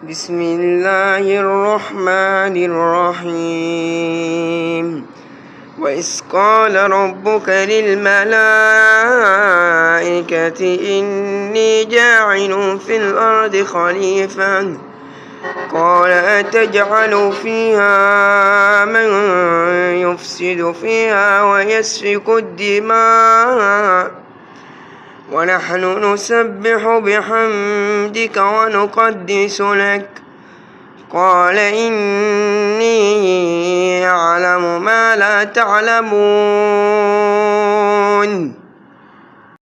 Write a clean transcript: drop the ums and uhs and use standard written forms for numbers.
بسم الله الرحمن الرحيم وإذ قال ربك للملائكة إني جاعل في الأرض خليفة قال أتجعل فيها من يفسد فيها ويسفك الدماء ونحن نسبح بحمدك ونقدس لك قال إني أعلم ما لا تعلمون